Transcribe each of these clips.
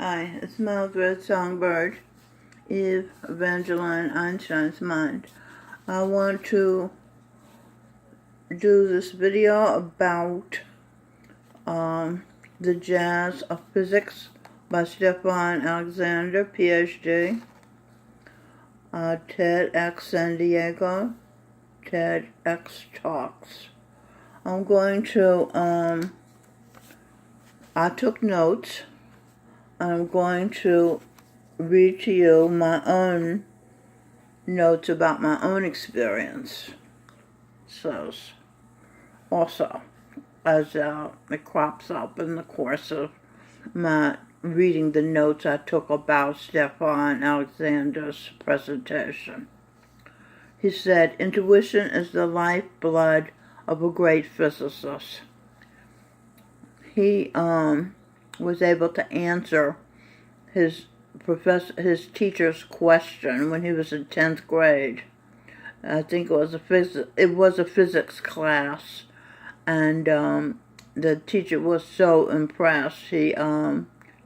Hi, it's Mildred Songbird, Eve Evangeline Einstein's Mind. I want to do this video about the Jazz of Physics by Stefan Alexander, PhD, TEDx San Diego, TEDx Talks. I'm going to, I took notes. I'm going to read to you my own notes about my own experience. So, also, as it crops up in the course of my reading the notes I took about Stefan Alexander's presentation. He said, "Intuition is the lifeblood of a great physicist." He was able to answer his teacher's question when he was in 10th grade. I think it was a physics class, and the teacher was so impressed. He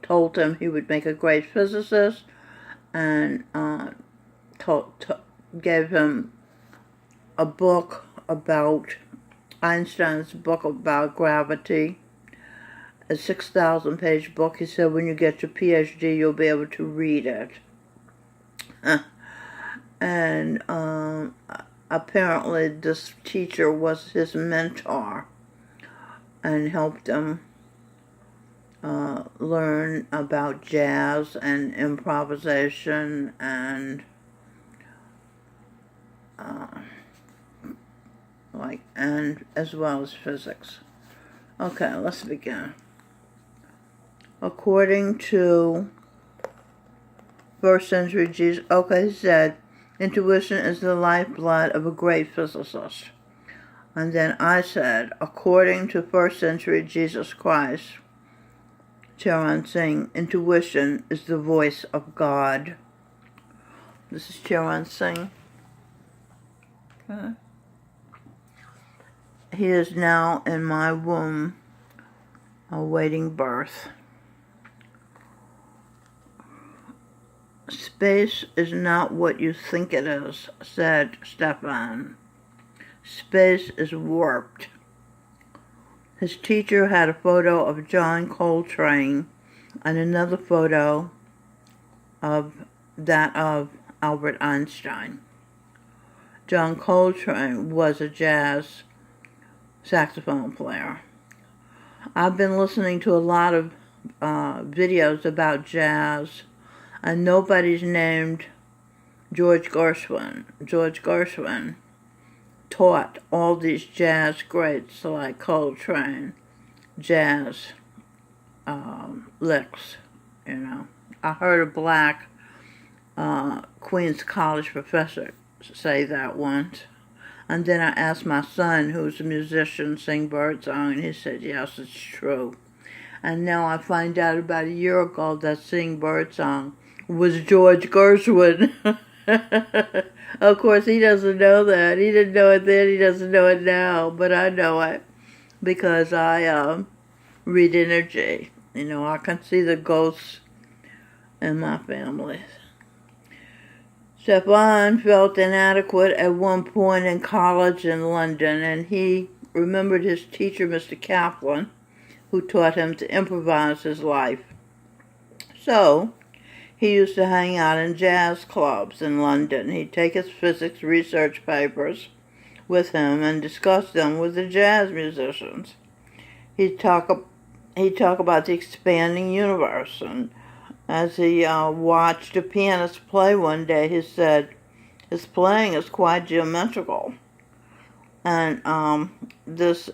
told him he would make a great physicist, and gave him a book about Einstein's book about gravity. A 6,000-page book. He said, when you get your PhD, you'll be able to read it. And apparently this teacher was his mentor and helped him learn about jazz and improvisation and and as well as physics. Okay, let's begin. According to first century Jesus, he said, intuition is the lifeblood of a great physicist. And then I said, according to first century Jesus Christ, Charan Singh, intuition is the voice of God. This is Charan Singh. Okay. He is now in my womb, awaiting birth. Space is not what you think it is, said Stefan. Space is warped. His teacher had a photo of John Coltrane and another photo of that of Albert Einstein. John Coltrane was a jazz saxophone player. I've been listening to a lot of videos about jazz, and nobody's named George Gershwin. George Gershwin taught all these jazz greats like Coltrane jazz licks, you know. I heard a black Queens College professor say that once. And then I asked my son, who's a musician, sing birdsong, and he said, yes, it's true. And now I find out about a year ago that sing birdsong was George Gershwin. Of course, he doesn't know that. He didn't know it then, he doesn't know it now, but I know it because I read energy. You know, I can see the ghosts in my family. Stefan felt inadequate at one point in college in London, and he remembered his teacher, Mr. Kaplan, who taught him to improvise his life. So, he used to hang out in jazz clubs in London. He'd take his physics research papers with him and discuss them with the jazz musicians. He'd talk about the expanding universe, and as he watched a pianist play one day, he said, his playing is quite geometrical. And this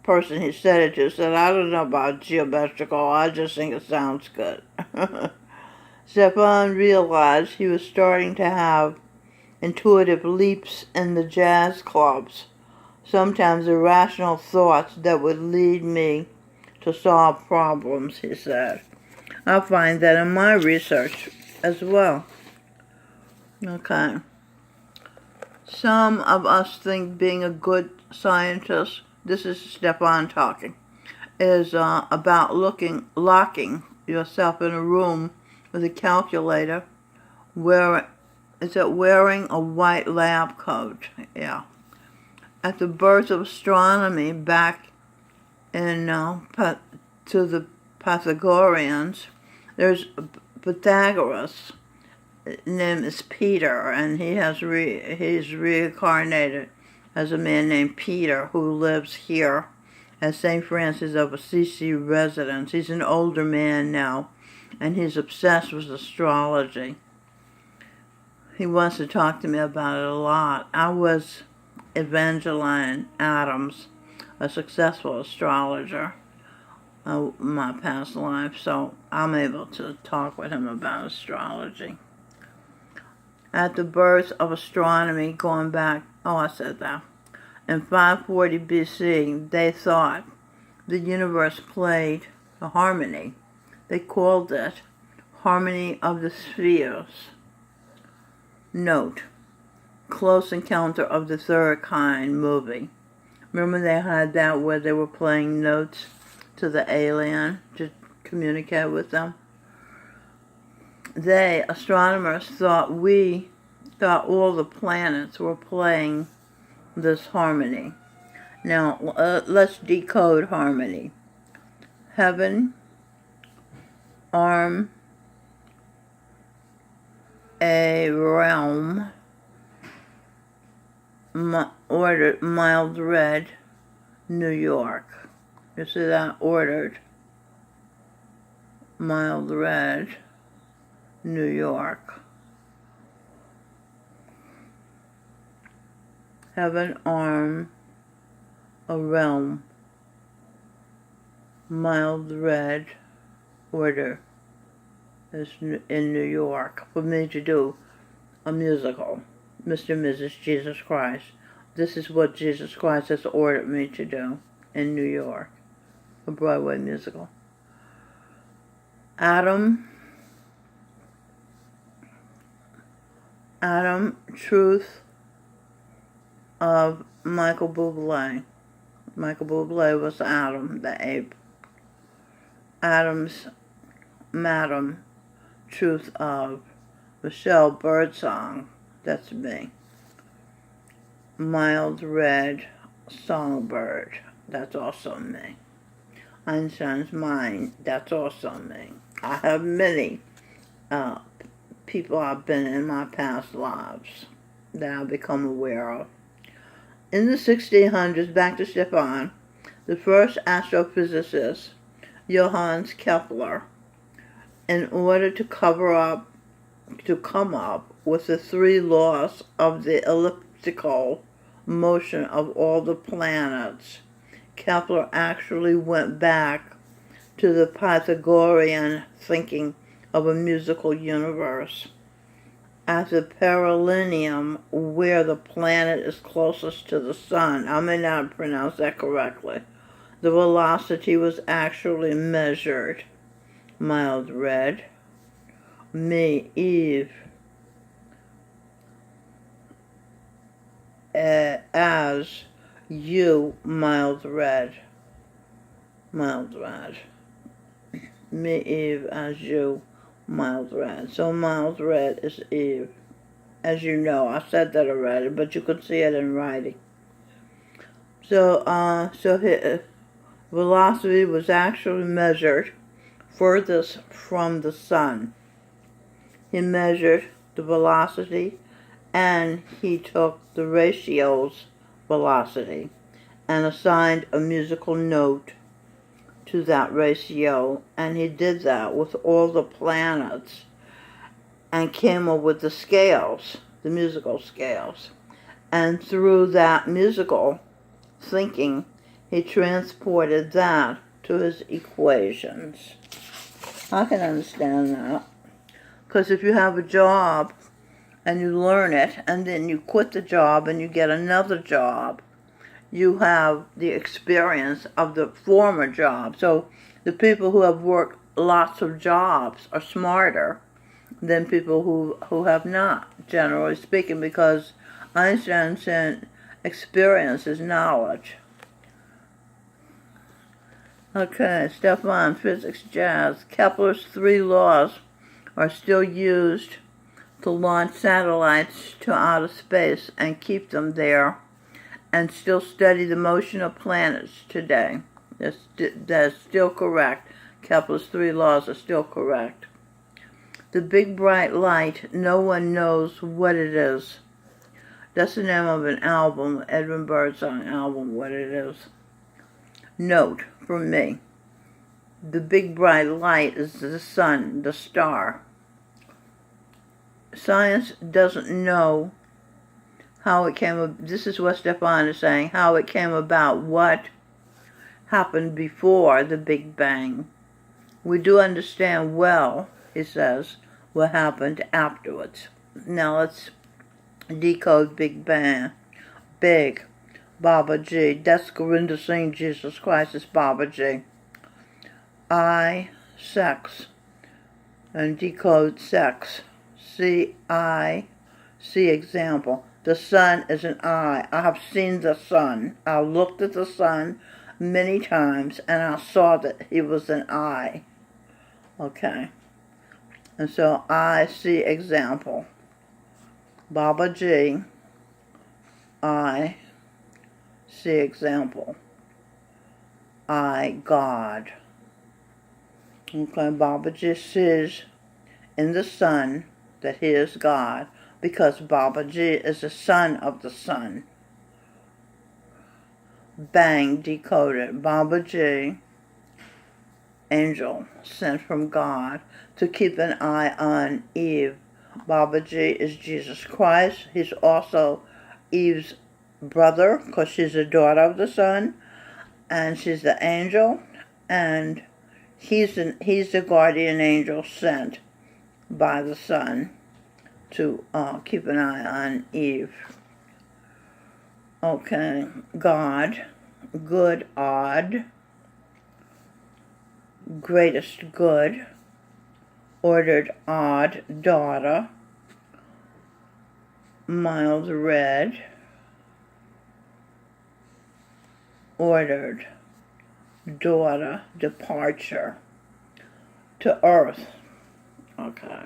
person he said it to said, I don't know about geometrical, I just think it sounds good. Stefan realized he was starting to have intuitive leaps in the jazz clubs, sometimes irrational thoughts that would lead me to solve problems, he said. I find that in my research as well. Okay. Some of us think being a good scientist, this is Stefan talking, is about locking yourself in a room with a calculator, wearing a white lab coat. Yeah. At the birth of astronomy, back in to the Pythagoreans, there's Pythagoras. His name is Peter, and he's reincarnated as a man named Peter who lives here at St. Francis of Assisi residence. He's an older man now, and he's obsessed with astrology. He wants to talk to me about it a lot. I was Evangeline Adams, a successful astrologer in my past life, so I'm able to talk with him about astrology. At the birth of astronomy, going back, I said that, in 540 BC, they thought the universe played a harmony. They called it Harmony of the Spheres. Note, Close Encounter of the Third Kind movie. Remember they had that where they were playing notes to the alien to communicate with them? They, astronomers, thought all the planets were playing this harmony. Now, let's decode harmony. Heaven, arm, a realm, ordered, mild red, New York. You see that? Ordered, mild red, New York. Heaven, arm, a realm, mild red, order is in New York for me to do a musical, Mr. and Mrs. Jesus Christ. This is what Jesus Christ has ordered me to do in New York, a Broadway musical. Adam, Truth of Michael Bublé. Michael Bublé was Adam, the ape. Adam's Madam, Truth of Michelle Birdsong, that's me. Mild Red Songbird, that's also me. Einstein's Mind, that's also me. I have many people I've been in my past lives that I've become aware of. In the 1600s, back to Stefan, the first astrophysicist, Johannes Kepler, in order to come up with the three laws of the elliptical motion of all the planets, Kepler actually went back to the Pythagorean thinking of a musical universe. At the perineum, where the planet is closest to the sun, I may not pronounce that correctly, the velocity was actually measured. Mild red. Me, Eve, as you, mild red. Mild red. Me, Eve, as you, mild red. So mild red is Eve. As you know, I said that already, but you could see it in writing. So his velocity was actually measured furthest from the sun. He measured the velocity and he took the ratio's velocity and assigned a musical note to that ratio, and he did that with all the planets and came up with the scales, the musical scales. And through that musical thinking, he transported that to his equations. I can understand that. Because if you have a job and you learn it and then you quit the job and you get another job, you have the experience of the former job. So the people who have worked lots of jobs are smarter than people who have not, generally speaking, because Einstein said experience is knowledge. Okay, Stefan, physics, jazz. Kepler's 3 laws are still used to launch satellites to outer space and keep them there, and still study the motion of planets today. That's still correct. Kepler's 3 laws are still correct. The big bright light, no one knows what it is. That's the name of an album, Edwin Birdsong album, what it is. Note from me. The big bright light is the sun, the star. Science doesn't know how it came, this is what Stefan is saying, how it came about, what happened before the Big Bang. We do understand well, he says, what happened afterwards. Now let's decode Big Bang. Big, Baba G. That's Gorinda Singh, Jesus Christ is Baba G. I, sex, and decode sex. C-I, see example. The sun is an I. I have seen the sun. I looked at the sun many times and I saw that he was an I. Okay. And so I see example. Baba G. I see example. I God. Okay, Baba G sees in the sun that he is God, because Baba G is the son of the sun. Bang, decoded. Baba G, angel sent from God to keep an eye on Eve. Baba G is Jesus Christ. He's also Eve's brother, because she's the daughter of the sun, and she's the angel, and he's the guardian angel sent by the sun to keep an eye on Eve. Okay, God, good, odd, greatest good, ordered odd, daughter, mild red, ordered daughter, departure to earth. Okay.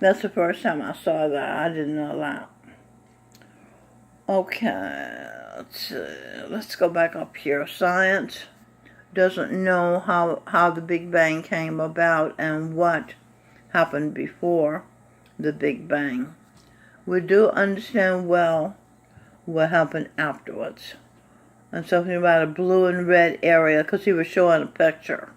That's the first time I saw that. I didn't know that. Okay, let's go back up here. Science doesn't know how the Big Bang came about and what happened before the Big Bang. We do understand well what happened afterwards. And something about a blue and red area, because he was showing a picture.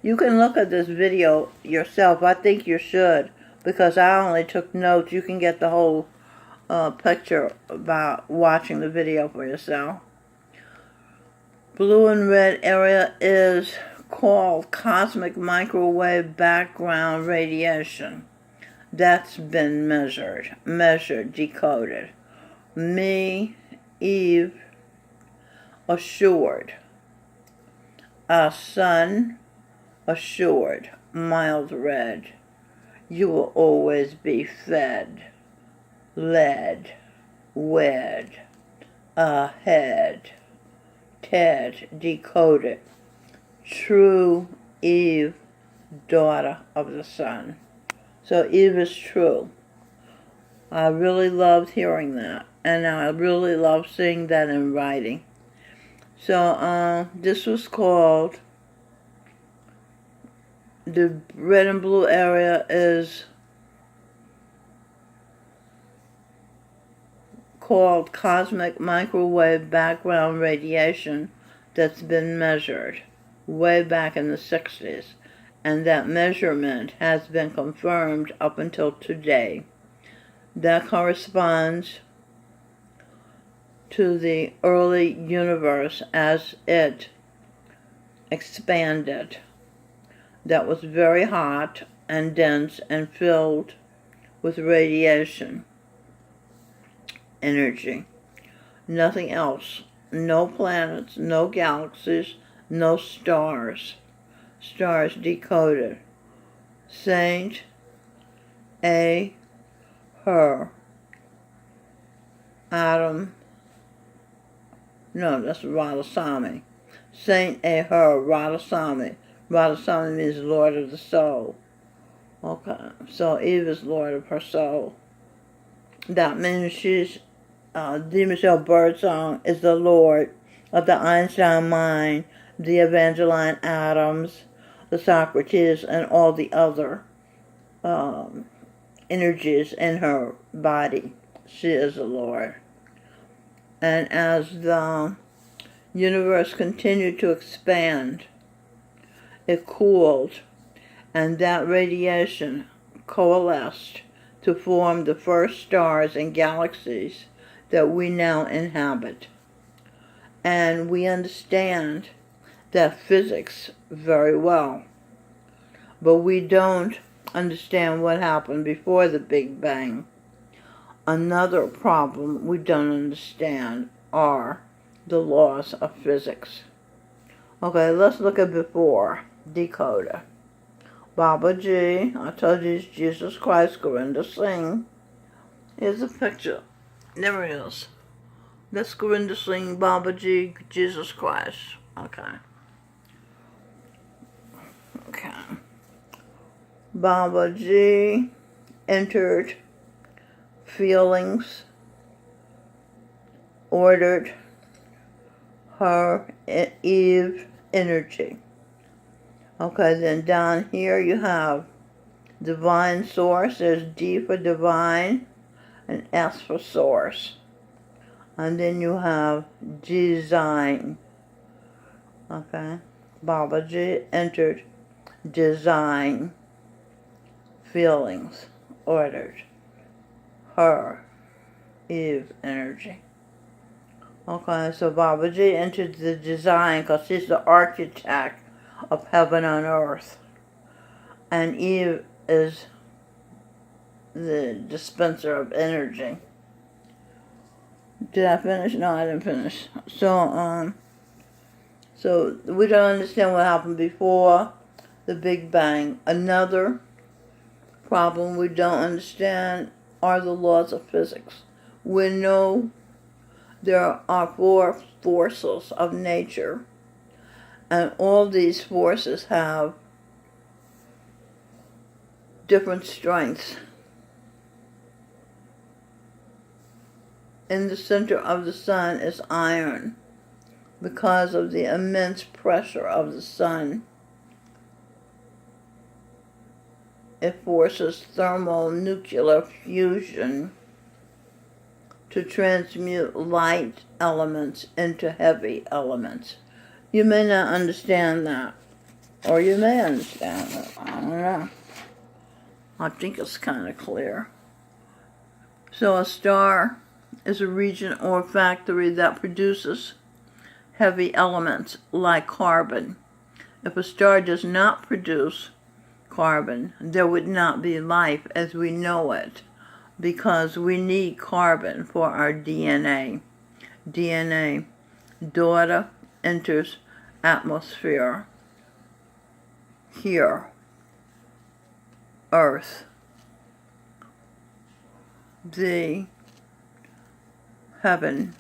You can look at this video yourself. I think you should, because I only took notes. You can get the whole picture by watching the video for yourself. Blue and red area is called cosmic microwave background radiation. That's been measured, decoded. Me, Eve, assured. Our sun, assured, mild red. You will always be fed, led, wed, ahead, Ted, decoded. True Eve, daughter of the sun. So Eve is true. I really loved hearing that, and I really love seeing that in writing. So this was called, the red and blue area is called cosmic microwave background radiation that's been measured way back in the 60s. And that measurement has been confirmed up until today. That corresponds to the early universe as it expanded. That was very hot and dense and filled with radiation energy. Nothing else. No planets, no galaxies, no stars. Stars decoded. Saint A. Her. Adam. No, that's Radhasamy. Saint a her, Radhaswami. Radhaswami means Lord of the soul. Okay, so Eve is Lord of her soul. That means she's, D. Michelle Birdsong is the Lord of the Einstein mind, the Evangeline Adams, the Socrates, and all the other energies in her body. She is the Lord. And as the universe continued to expand, it cooled, and that radiation coalesced to form the first stars and galaxies that we now inhabit. And we understand that physics very well, but we don't understand what happened before the Big Bang. Another problem we don't understand are the laws of physics. Okay, let's look at before. Decoder. Babaji, I told you it's Jesus Christ, Gorinda Singh. Here's a picture. There it is. That's Gorinda Singh, Babaji, Jesus Christ. Okay. Babaji entered feelings, ordered her Eve energy. Okay, then down here you have divine source. There's D for divine and S for source. And then you have design. Okay, Babaji entered design, feelings, ordered her Eve energy. Okay, so Babaji entered the design because he's the architect of heaven and earth. And Eve is the dispenser of energy. Did I finish? No, I didn't finish. So we don't understand what happened before the Big Bang. Another problem we don't understand are the laws of physics. We know there are 4 forces of nature, and all these forces have different strengths. In the center of the sun is iron. Because of the immense pressure of the sun, it forces thermonuclear fusion to transmute light elements into heavy elements. You may not understand that, or you may understand it. I don't know. I think it's kind of clear. So a star is a region or factory that produces heavy elements like carbon. If a star does not produce carbon, there would not be life as we know it, because we need carbon for our DNA. DNA, daughter enters atmosphere. Here, Earth. The heaven.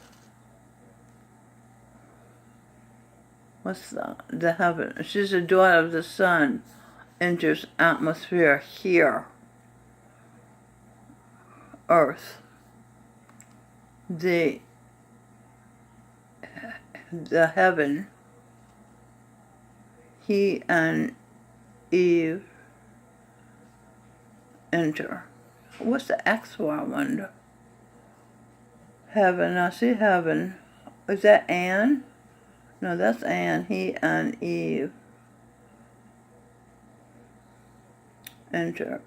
What's that? The heaven. She's a daughter of the sun. Enters atmosphere here. Earth. The heaven. He and Eve enter. What's the X for, I wonder? Heaven. I see heaven. Is that Anne? No, that's Anne. He and Eve enter.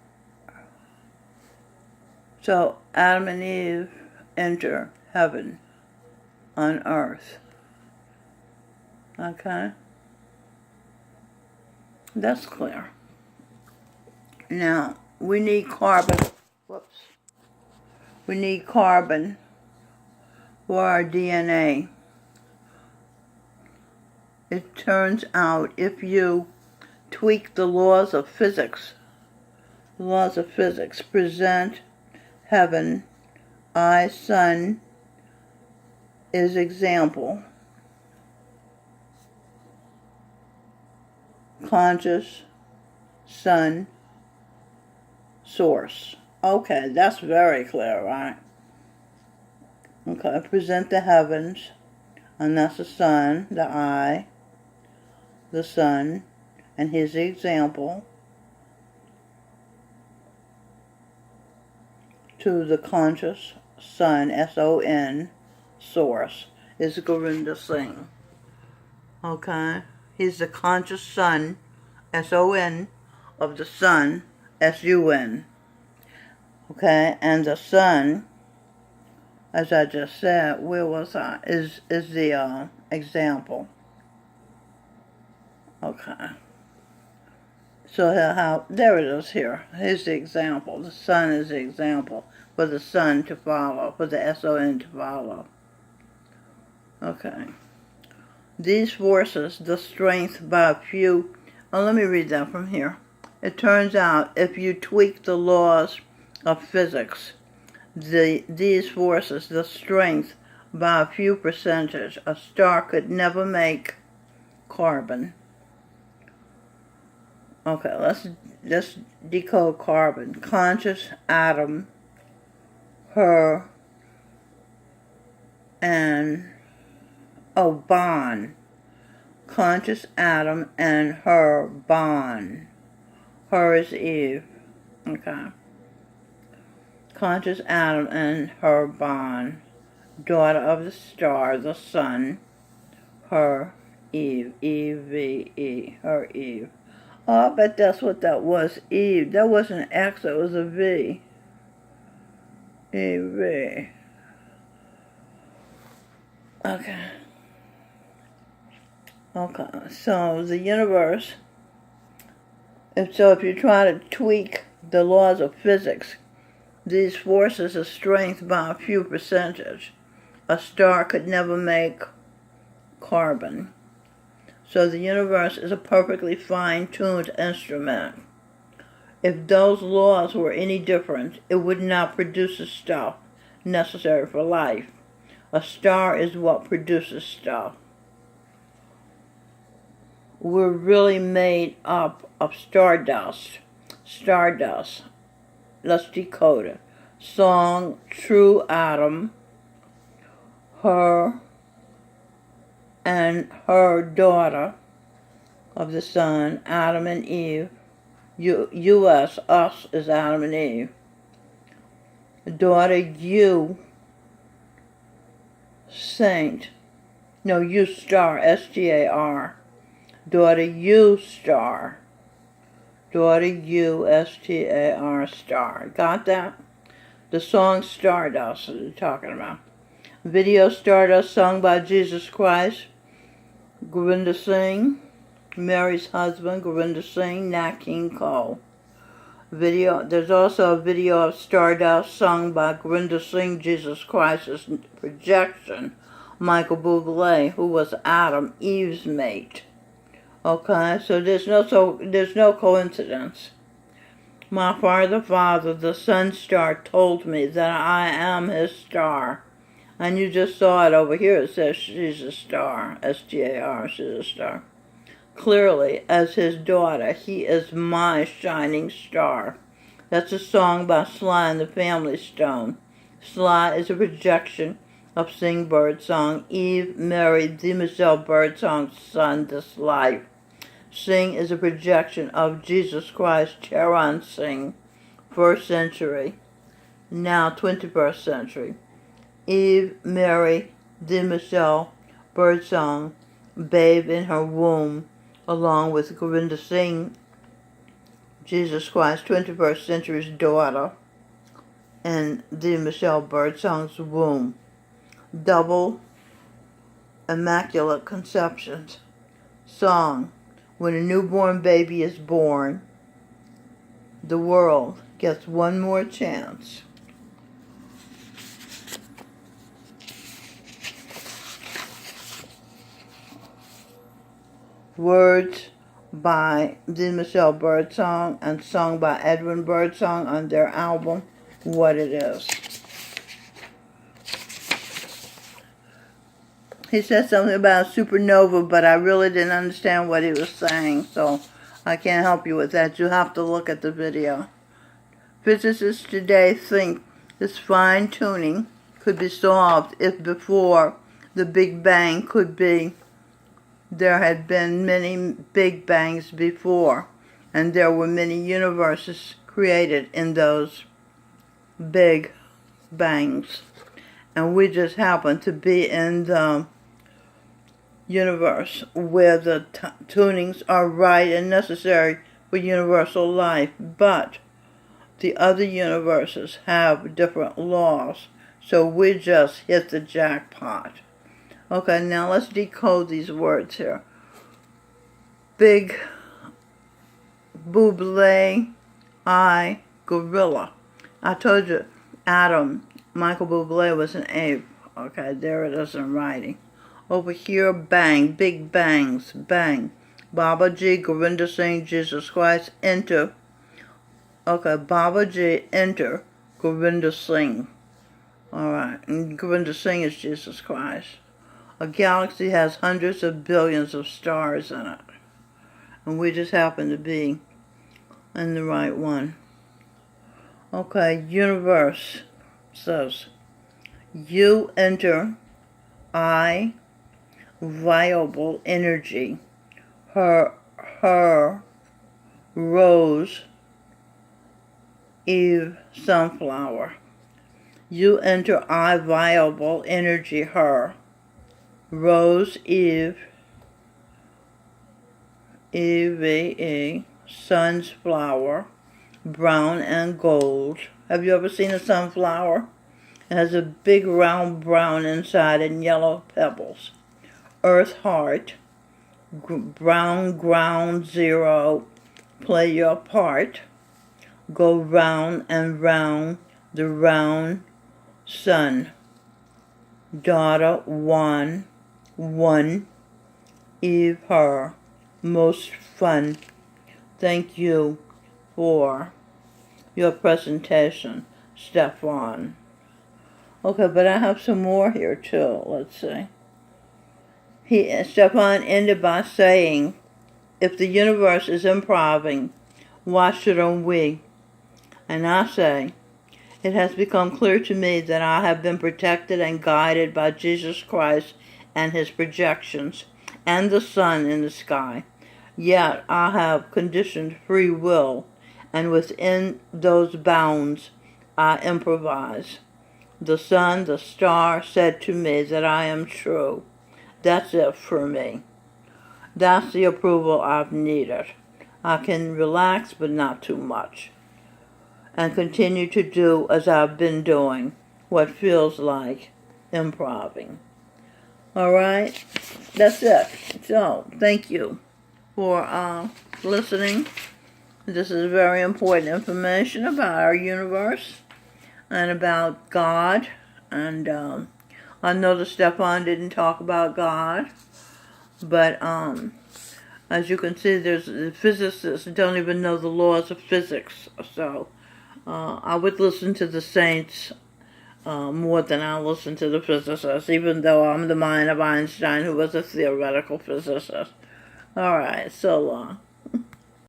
So Adam and Eve enter heaven on earth. Okay? That's clear. Now, we need carbon. Whoops. We need carbon for our DNA. It turns out if you tweak the laws of physics present heaven, I, sun, is example. conscious, sun, source. Okay, that's very clear, right? Okay, present the heavens, and that's the sun, the eye, the sun, and here's the example, to the conscious sun, S-O-N, source, is Gurinder Singh. Okay, he's the conscious sun, S-O-N, of the sun, S-U-N. Okay, and the sun, as I just said, where was I? Is the example. Okay. So how there it is here. Here's the example. The sun is the example for the sun to follow, for the S-O-N to follow. Okay. These forces, the strength by a few. Oh, let me read that from here. It turns out if you tweak the laws of physics, these forces, the strength by a few percentage, a star could never make carbon. Okay, let's decode carbon. Conscious atom, her, and bond. Conscious atom and her bond. Her is Eve. Okay. Conscious atom and her bond. Daughter of the star, the sun. Her, Eve. E-V-E. Her, Eve. Oh, I bet that's what that was. Eve. That wasn't an X, it was a V. E-V. Okay. Okay, so the universe, if you try to tweak the laws of physics, these forces of strength by a few percentage, a star could never make carbon. So the universe is a perfectly fine-tuned instrument. If those laws were any different, it would not produce the stuff necessary for life. A star is what produces stuff. We're really made up of stardust. Stardust. Let's decode it. Song, true atom, her, and her daughter of the sun, Adam and Eve. U.S., us is Adam and Eve. Daughter, you, saint. No, you star, S-T-A-R. Daughter, you star. Daughter, you, S-T-A-R, star. Got that? The song Stardust is talking about. Video Stardust sung by Jesus Christ, Gurinder Singh, Mary's husband, Gurinder Singh, Nat King Cole. There's also a video of Stardust sung by Gurinder Singh, Jesus Christ's projection, Michael Bublé, who was Adam, Eve's mate. Okay, so there's no coincidence. My father, the sun star, told me that I am his star. And you just saw it over here. It says she's a star. S-T-A-R, she's a star. Clearly, as his daughter, he is my shining star. That's a song by Sly and the Family Stone. Sly is a projection of Sing Birdsong. Eve married the Michelle Birdsong's son, this life. Sing is a projection of Jesus Christ, Charan Singh, 1st century, now 21st century. Eve married the Michelle Birdsong, babe in her womb, along with Gurinder Singh, Jesus Christ, 21st century's daughter, and the Michelle Birdsong's womb. Double immaculate conceptions. Song. When a newborn baby is born, the world gets one more chance. Words by the Michelle Birdsong and sung by Edwin Birdsong on their album, What It Is. he said something about supernova, but I really didn't understand what he was saying, so I can't help you with that. You have to look at the video. Physicists today think this fine-tuning could be solved if before the Big Bang there had been many Big Bangs before, and there were many universes created in those Big Bangs. And we just happen to be in the universe where the tunings are right and necessary for universal life, but the other universes have different laws, so we just hit the jackpot. Okay, now let's decode these words here. Big Buble, I, gorilla. I told you Michael Bublé was an ape. Okay, there it is in writing. Over here, bang, big bangs, bang. Baba Ji, Govinda Singh, Jesus Christ, enter. Okay, Baba Ji, enter, Govinda Singh. Alright, and Govinda Singh is Jesus Christ. A galaxy has hundreds of billions of stars in it. And we just happen to be in the right one. Okay, universe says, you enter, I, viable energy, her, rose, Eve, sunflower. You enter, I, viable energy, her, rose, Eve, Eve, sunflower, brown and gold. Have you ever seen a sunflower? It has a big round brown inside and yellow pebbles. Earth heart, brown ground zero, play your part. Go round and round the round sun. Daughter one, Eve her, most fun. Thank you for your presentation, Stefan. Okay, but I have some more here too. Let's see. Stefan ended by saying, if the universe is improving, why shouldn't we? And I say, it has become clear to me that I have been protected and guided by Jesus Christ and his projections, and the sun in the sky. Yet I have conditioned free will, and within those bounds I improvise. The sun, the star, said to me that I am true. That's it for me. That's the approval I've needed. I can relax, but not too much, and continue to do as I've been doing, what feels like improving. All right? That's it. So, thank you for listening. This is very important information about our universe and about God. And I know that Stefan didn't talk about God, but as you can see, there's physicists don't even know the laws of physics. So I would listen to the saints more than I listen to the physicists, even though I'm the mind of Einstein, who was a theoretical physicist. All right, so long.